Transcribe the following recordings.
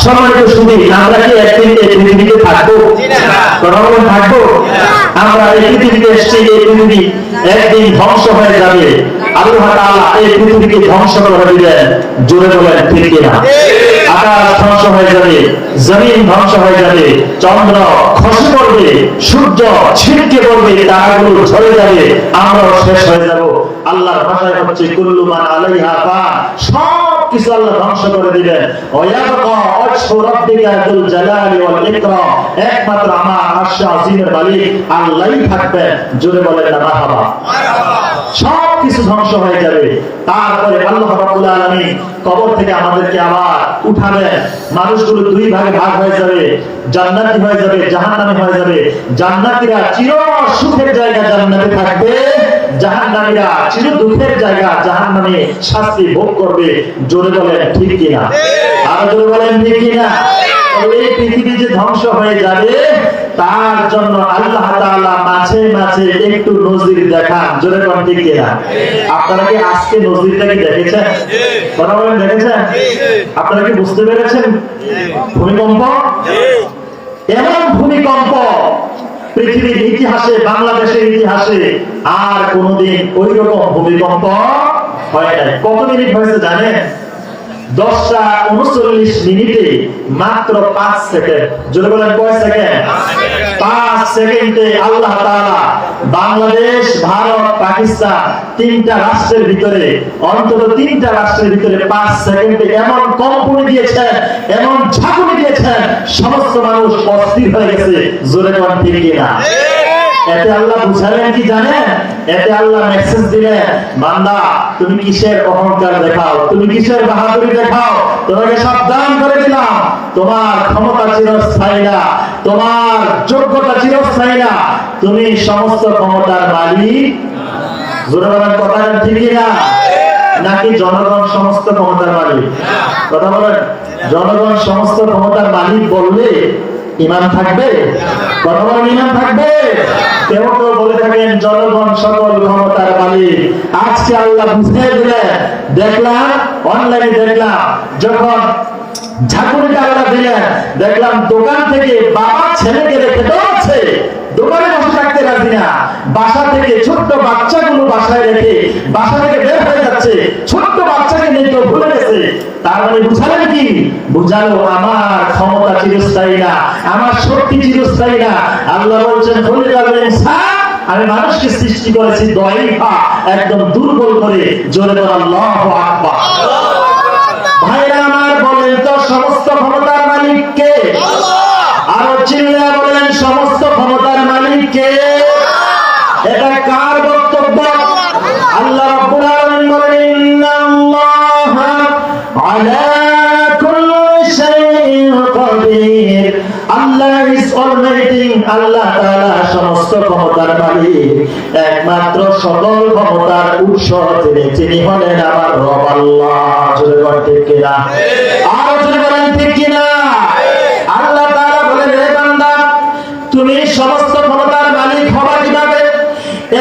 সম্মানিত শুনি, আমরা কি একদিন এই পৃথিবীতে থাকবো? থাকবো? আমরা এই পৃথিবীতে এসেছি, এই পৃথিবী একদিন ধ্বংস হয়ে যাবে। আল্লাহ তাআলা এই পৃথিবীকে ধ্বংস করে দিবেন। জোরে বলেন ঠিক কিনা? আকাশ ধ্বংস হয়ে যাবে, জমিন ধ্বংস হয়ে যাবে, চন্দ্র খসে পড়বে, সূর্য ছিটকে পড়বে, তারাগুলো ঝরে যাবে, আমরাও শেষ হয়ে যাব। আল্লাহর ভাষায় হচ্ছে কুল্লু মান আলাইহা ফান, সব কিছু আল্লাহ ধ্বংস করে দিবেন। ওয়ায়াবকা ওয়াজহু রাব্বিকা যুল জালালি ওয়াল ইকরাম, একমাত্র আমার আরশ আজিমের মালিক আল্লাহই থাকবে। জোরে বলেন না মারহাবা। সব কিছু ধ্বংস হয়ে যাবে। তারপরে আল্লাহ রাব্বুল আলামিন কবর থেকে আমাদেরকে আবার উঠাবেন। মানুষগুলো দুই ভাগে ভাগ হয়ে যাবে, জান্নাতি হয়ে যাবে, জাহান্নামী হয়ে যাবে। জান্নাতীরা চির সুখের জায়গা জান্নাতে থাকবে, জাহান্নামীরা চির দুঃখের জায়গা জাহান্নামে শাস্তি ভোগ করবে। জোরে বলেন ঠিক কিনা? আর জোরে বলেন ঠিক কিনা? এই পৃথিবী যে ধ্বংস হয়ে যাবে, তার জন্য আল্লাহ তাআলা মাঝে মাঝে একটু নজির দেখান। জোরে বলেন ঠিক কিনা? আপনারা কি আজকে নজিরটা কি দেখেছেন? কথা বলেন, দেখেছেন? আপনারা কি বুঝতে পেরেছেন? ভূমিকম্প, এমন ভূমিকম্প পৃথিবীর ইতিহাসে, বাংলাদেশের ইতিহাসে আর কোনদিন ওই রকম ভূমিকম্প হয় নাই। কত মিনিট হয়েছে জানেন? 10:39 মাত্র 5 সেকেন্ড। জোরে বলেন কয় সেকেন্ড? 5 সেকেন্ডে আল্লাহ তাআলা বাংলাদেশ, ভারত, পাকিস্তান তিনটা রাষ্ট্রের ভিতরে, অন্তত তিনটা রাষ্ট্রের ভিতরে 5 সেকেন্ডে এমন কম্পন দিয়েছেন, এমন ঝাঁকুনি দিয়েছেন, সমস্ত মানুষ অস্থির হয়ে গেছে। জোরে বলেন ঠিক কিনা? এতে আল্লাহ বুঝালেন কি জানেন? এতে আল্লাহ মেসেজ দিলেন, বান্দা তুমি কিসের অহংকার দেখাও, তুমি কিসের বাহাদুরি দেখাও, তোমাকে সাবধান করে দিলাম, তোমার ক্ষমতা চিরস্থায়ী না, তোমার যোগ্যতা চিরস্থায়ী না, তুমি সমস্ত ক্ষমতার মালিক। জোরে বলেন কথা ঠিক না? নাকি জনগণ সমস্ত ক্ষমতার মালিক? কথা বলেন, জনগণ সমস্ত ক্ষমতার মালিক বললে ইমান থাকবে? কথা বলেন, ইমান থাকবে? কেউ কেউ বলে থাকেন জনগণ সকল ক্ষমতার মালিক। আজকে আল্লাহ বুঝিয়ে দিলেন। দেখলাম অনলাইনে, দেখলাম যখন ঝাঁকুনিটা আল্লাহ দিলেন, দেখলাম দোকান থেকে বাবা ছেলেকে রেখে দৌড়াচ্ছে, দোকানে বসে থাকতে রাজি না, বাসা থেকে ছোট্ট বাচ্চাগুলো বাসায় রেখে বাসা থেকে বের হয়ে যাচ্ছে, ছোট্ট বাচ্চাকে নিয়ে কেউ ভুলে গেছে। তার মানে বুঝালেন কি? বুঝালো আমার ক্ষমতা চিরস্থায়ী না, আমার শক্তি চিরস্থায়ী না। আল্লাহ বলছেন আমি মানুষকে সৃষ্টি করেছি দয়ীফা, একদম দুর্বল করে। জোরে বলেন আল্লাহু আকবার। ভাইরা আমার, বলেন তো সমস্ত ক্ষমতার মালিক কে? আরো চিল্লায়া বলেন সমস্ত ক্ষমতার মালিক কে? এটা কার বক্তব্য? আল্লাহ রাব্বুল আলামিন বলেন ইন্নাল্লাহা আলা কুল্লি শাইইন কাদির। আল্লাহ ইজ অলমাইটি, আল্লাহ তাআলা সমস্ত ক্ষমতার মালিক, একমাত্র সকল ক্ষমতার উৎস তিনি হলেন আমার রব আল্লাহ। জোরে বলেন ঠিক কিনা? আর জোরে বলেন ঠিক কিনা? আল্লাহ তাআলা বলেন, হে বান্দা তুমি সমস্ত ক্ষমতার মালিক হবা কিভাবে?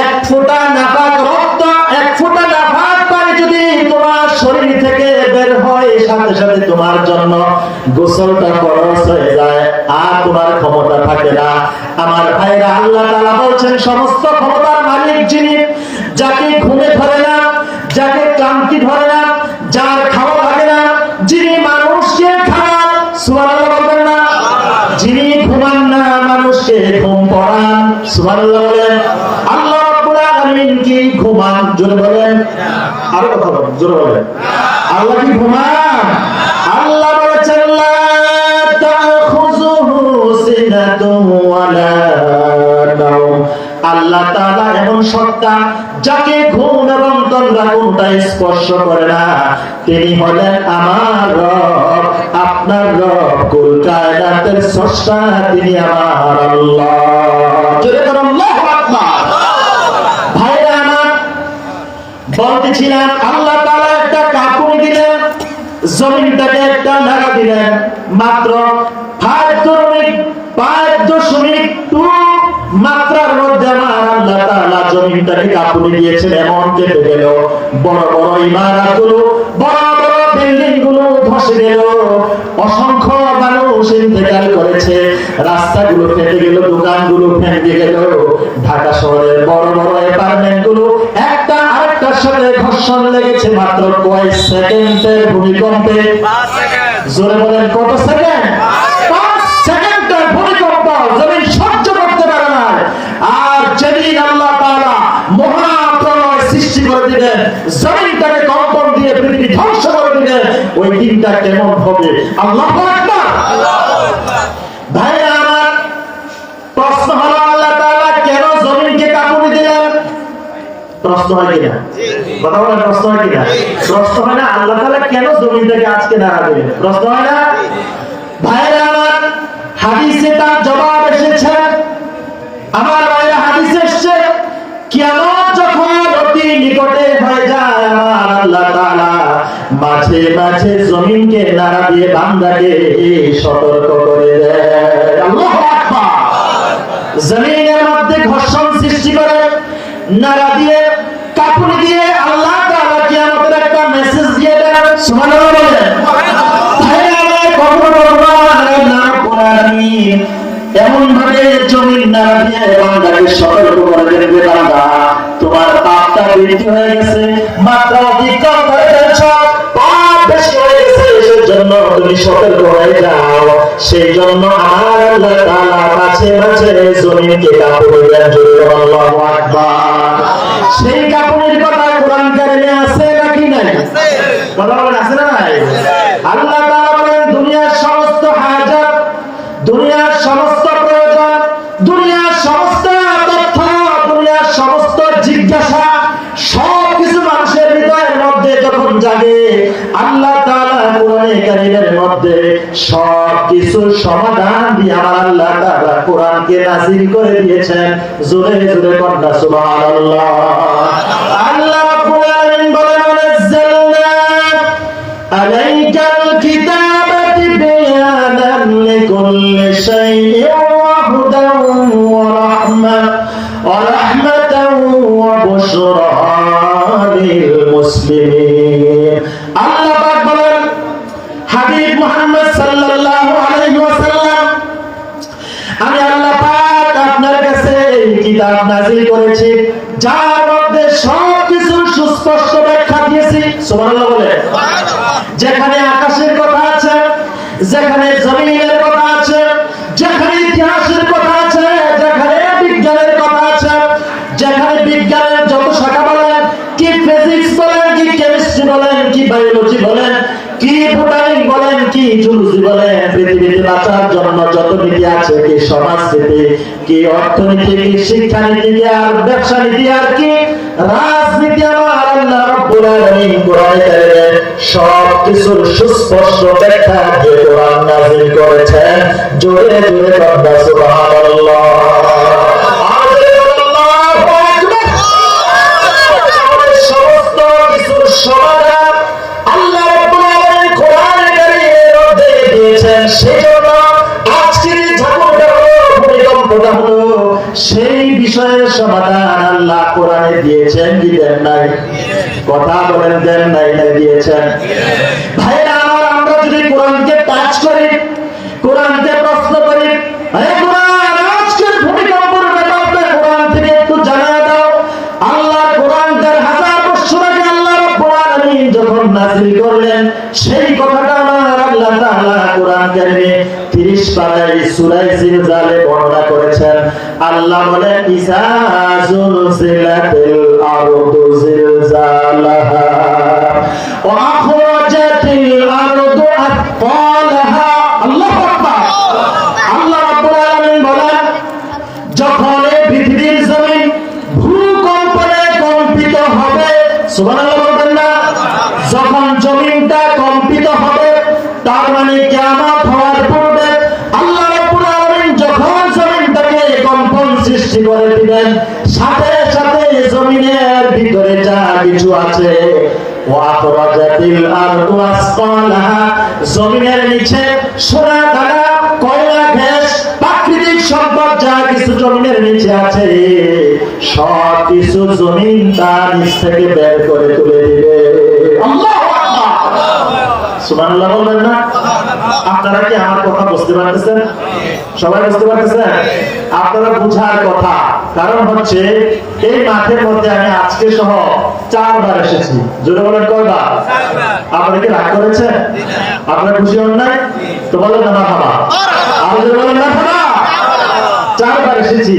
এক ফোঁটা নাপাক রক্ত, এক ফোঁটা নাপাক পানি যদি তোমার শরীর থেকে বের হয়, সাথে সাথে তোমার জন্য গোসলটা ফরজ হয়ে যায়, আর তোমার ক্ষমতা থাকে না। আমার ভাইরা, আল্লাহ তাআলা বলছেন সমস্ত ক্ষমতার মালিক যিনি, যাকে ঘুমে ধরে না, যাকে ক্লান্তি ধরে না, যার খাওয়া লাগে না, যিনি মানুষকে খান, সুবহানাল্লাহ বলবেন না? যিনি ঘুমান না, মানুষকে ঘুম পড়ান, সুবহানাল্লাহ বলেন। আল্লাহ রাব্বুল আলামিন কি ঘুমান? জোরে বলেন। আরো কথা বলেন, জোরে বলেন। আল্লাহ কি ঘুমান? আল্লাহ বলেছেন লা তাখুযুহু সিনাতুন ওয়ালা নাওম। আল্লাহ তাআলা এমন সত্তা, যাকে ঘুম এবং তন্দ্রা কোনটাই স্পর্শ করে না। তিনি হলেন আমার রব, আপনার রব, কুল কায়নাতের স্রষ্টা, তিনি আমার আল্লাহ। জোরে বলেন আল্লাহু আকবার। ভাইরা আমার, বলতেছিলাম আল্লাহ তাআলা একটা কাঁপুনি দিলেন, জমিনটাকে একটা নাড়া দিলেন, মাত্র 5.2 মাত্রার মধ্যে আমার আল্লাহ তাআলা জমিনটাকে কাঁপুনি দিয়েছেন। এমন কেঁপে গেল, বড় বড় ইমারতগুলো, বড় বড় বিল্ডিং গুলো ধসে গেল, অসংখ্য মানুষ ইন্তেকাল করেছে, রাস্তাগুলো ফেটে গেল, দোকানগুলো ভেঙে গেল, ঢাকা শহরের বড় বড় অ্যাপার্টমেন্ট গুলো একটা আরেকটার সাথে ঘর্ষণ লেগেছে মাত্র কয়েক সেকেন্ডের ভূমিকম্পে। জোরে বলেন কত সেকেন্ড? 5 সেকেন্ডের ভূমিকম্প জমিন সহ্য করতে পারে না। আর যেদিন আল্লাহ তাআলা মহাপ্রলয় সৃষ্টি করে দিবেন, জমিনটাকে কম্পন দিয়ে পৃথিবী ধ্বংস করে দিবেন, ওই দিনটা কেমন হবে? আল্লাহু আকবার। ভাইরা আমার, প্রশ্ন হলো আল্লাহ তাআলা কেন জমিনকে কাঁপুনি দিলেন? প্রশ্ন হয় কিনা? কথা বলেন, প্রশ্ন হয় কিনা? প্রশ্ন হয় না আল্লাহ তাআলা কেন জমিনটাকে আজকে নাড়া দিলেন? প্রশ্ন হয় না? ভাইরা আমার, হাদিসে তার জবাব এসেছে। আমার ভাইরা, হাদিসে এসেছে কিয়ামত যখন অতি নিকটে হয়ে যায়, আমার আল্লাহ তাআলা মাঝে মাঝে জমিনকে নাড়া দিয়ে বান্দাকে সতর্ক করে দেয়। আল্লাহু আকবার। জমিনের মধ্যে ঘর্ষণ সৃষ্টি করে, নাড়া দিয়ে, কাঁপুনি দিয়ে আল্লাহ তাআলা কিয়ামতের একটা মেসেজ দিয়ে দেন। সুবহানাল্লাহ বলেন। এমন ভাবে জমিন নাড়া দিয়ে বান্দাকে সতর্ক করে দেবে, বান্দা তোমার পাপটা বৃদ্ধি হয়ে গেছে, মাত্রা অতিক্রম করে ফেলেছ, পাপ বেশি হয়ে গেছে, সেজন্য তুমি সতর্ক হয়ে যাও। সেই জন্য আমার আল্লাহ তাআলা মাঝে মাঝে জমিনকে কাঁপুনি দেন। জোরে আল্লাহু আকবার। সেই কাঁপুনির কথা কোরআন কারিমে আছে নাকি নাই? কথা বলেন, আছে না নাই? আল্লাহ তাআলা বলেন দুনিয়ার সমস্ত হাজাত, দুনিয়ার সমস্ত প্রয়োজন, দুনিয়ার সমস্ত তথ্য, দুনিয়ার সমস্ত জিজ্ঞাসা সবকিছু মানুষের হৃদয়ের মধ্যে যখন জাগে, আল্লাহ তাআলা কোরআনে কারীমের মধ্যে সবকিছু সমাধান দিয়ে আমার আল্লাহ তাআলা কোরআনকে নাযিল করে দিয়েছেন। জোরে জোরে কন্যা সুবহানাল্লাহ। আল্লাহ রাব্বুল আলামিন বলেন ওয়ানাজ্জালনা আলাইকাল কিতাবা তিবয়ানান লিকুল্লি শাইইন ওয়া হুদান ওয়া রাহমাতান ওয়া বুশরা লিল মুসলিমিন। আল্লাহ পাক বলেন, হাবিব মুহাম্মদ সাল্লাল্লাহু আলাইহি ওয়াসাল্লাম, আমি আল্লাহ পাক আপনার কাছে এই কিতাব নাযিল করেছি, যার মধ্যে সবকিছু সুস্পষ্ট ব্যাখ্যা দিয়েছি। সুবহানাল্লাহ বলে। যেখানে আকাশের কথা আছে, যেখানে জমিনের কথা আছে, যেখানে ইতিহাসের কথা আছে, যেখানে বিজ্ঞানের কথা আছে, যেখানে বিজ্ঞানের যত শাখা বলেন, কি ফিজিক্স বলেন, কি কেমিস্ট্রি বলেন, কি বায়োলজি বলেন, কি বোটানি বলেন, কি জুলজি বলেন, পৃথিবীতে বাঁচার জন্য যত নীতি আছে, কি সমাজনীতি, কি অর্থনীতি, কি শিক্ষানীতি, আর ব্যবসা নীতি, আর কি রাজনীতি, আমার আল্লাহ রাব্বুল আলামিন কোরআনে কারিমে সবকিছুর সুস্পষ্ট ব্যাখ্যা দিয়ে কোরআন নাযিল করেছেন। জোরে জোরে বলবা সুবহানাল্লাহ। সমস্ত কিছুর সমাধান আল্লাহ রাব্বুল আলামিন কোরআনে কারীমের মধ্যে দিয়েছেন। সেজন্য আজকের ঝামেলাটা হলো, ভূমিকম্পটা হলো, সেই বিষয়ের সমাধান আল্লাহ কোরআনে দিয়েছেন কি দেন নাই? কথা বলেন, দেন নাই না দিয়েছেন? ভাইরা আমার, আমরা যদি কোরআনকে টাচ করি, কোরআনকে প্রশ্ন করি, আরে কোরআন আজকের ভূমিকম্পের ব্যাপারটা কোরআন থেকে একটু জানিয়ে দাও। আল্লাহ কোরআন তার হাজার বছর আগে আল্লাহ রাব্বুল আলামিন যখন নাযিল করলেন, সেই কথাটা আমার আল্লাহ তাআলা কোরআন কারিমে 30 পারায় সূরা জিলজালে বর্ণনা করেছেন। আল্লাহ বলেন, ইযা যুলজিলাতিল আরদু জিলজালাহা ওয়া আখরাজাতিল আরদু আথকালাহা। আল্লাহু আকবার। আল্লাহ রাব্বুল আলামিন বলেন, যখন এই পৃথিবীর জমিন ভূকম্পনে কম্পিত হবে, সুবহানাল্লাহ বলবেন না? যখন জমিনটা কম্পিত হবে, তার মানে কিয়ামত হওয়ার পূর্বে আল্লাহ রাব্বুল আলামিন যখন জমিনটাকে কম্পন সৃষ্টি করে দিবেন, সাথে সাথে জমিনের ভিতরে যা কিছু আছে, ওয়া আখরাজাতিল আরদু আসকালাহা, জমিনের নিচে সোনা দানা, কয়লা, গ্যাস, প্রাকৃতিক সম্পদ যা কিছু জমিনের নিচে আছে, সব কিছু জমিন তার নিচ থেকে বের করে তুলে দিবে। আল্লাহু আকবার। সুবহানাল্লাহ বলবেন না? আপনারা কি আমার কথা বুঝতে পারতেছেন? সবাই বুঝতে পারতেছেন? আপনারা বুঝার কথা, কারণ হচ্ছে এই মাঠের মধ্যে আমি আজকে সহ 4 বার এসেছি। জোরে বলেন কয়বার? আপনারা কি রাগ করেছেন? আপনারা খুশি হন নাই? তো বলেন না মারহাবা। আর জোরে বলেন মারহাবা। 4 বার এসেছি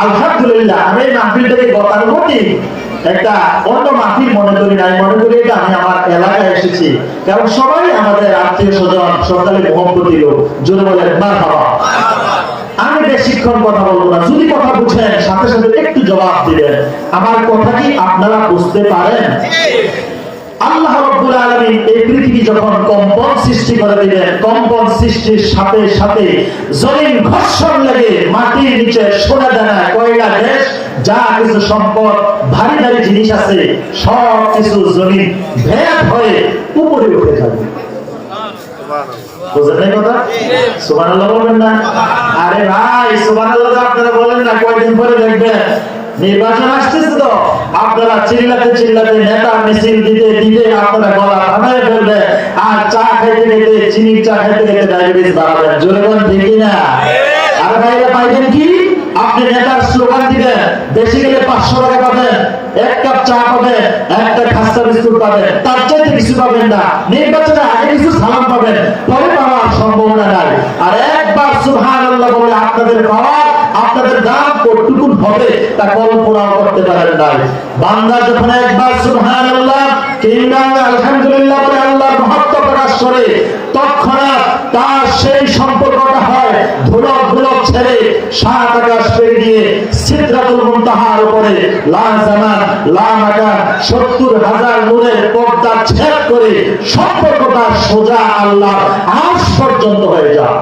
আলহামদুলিল্লাহ। আমি এই মাহফিলটাকে গতানুগতিক একটা অন্য মাহফিল মনে করি নাই, মনে করি এটা আমি আমার এলাকায় এসেছি, কারণ সবাই আমাদের আত্মীয় স্বজন, সকালে মোহাম্মতি লোক। জোরে বলেন মারহাবা। আমি বেশিক্ষণ কথা বলবো না, যদি কথা বুঝেন সাথে সাথে একটু জবাব দিবেন। আমার কথা কি আপনারা বুঝতে পারেন? আল্লাহ রাব্বুল আলামিন এই পৃথিবী যখন কম্পন সৃষ্টি করে দিলেন, কম্পন সৃষ্টির সাথে সাথে জমিন ঘর্ষণ লেগে মাটির নিচে সোনা দানা, কয়লা, গ্যাস, যা কিছু সম্পদ, ভারী ভারী জিনিস আছে, সব কিছু জমিন ভেদ হয়ে উপরে উঠে যাবে। বুঝলেন এই কথা? সুবহানাল্লাহ বলবেন না? আরে ভাই সুবহানাল্লাহ আপনারা বলেন না, কয়দিন পরে দেখবেন নির্বাচন আসতেছে, তো আপনারা চিল্লাতে চিল্লাতে নেতা মিছিল দিতে দিতে আপনারা গলা ভাঙায় ফেলবে, আর চা খাইতে খেতে, চিনির চা খাইতে খেতে ডায়াবেটিস বাড়াবেন। জোরে বলেন ঠিক না? আর ভাইরা পাইবেন কি? আপনি নেতার স্লোগান দিবেন, বেশি গেলে 500 টাকা পাবেন, 1 কাপ চা পাবেন, একটা খাস্তা বিস্কুট পাবেন, তার চাইতে কিছু পাবেন না। নির্বাচনে আগে কিছু সালাম পাবেন, পরে পাওয়ার সম্ভাবনা নাই। আর একবার সুবহানাল্লাহ বলে আপনাদের পাওয়া, আপনাদের দাম কতটুকু হবে তা কল্পনাও করতে পারেন নাই। বান্দা যখন একবার সুবহানাল্লাহ কিংবা আলহামদুলিল্লাহ বলে আল্লাহর মহত্ব প্রকাশ করে, তৎক্ষণাৎ তার সেই সম্পর্কটা হয় ধুলক ধুলক ছেড়ে 7 আকাশ পেরিয়ে দিয়ে সিদরাতুল মুনতাহার উপরে লা জামান লা মাকান 70,000 নূরের পর্দা ছেদ করে সম্পর্কটা সোজা আল্লাহর আরশ পর্যন্ত হয়ে যায়।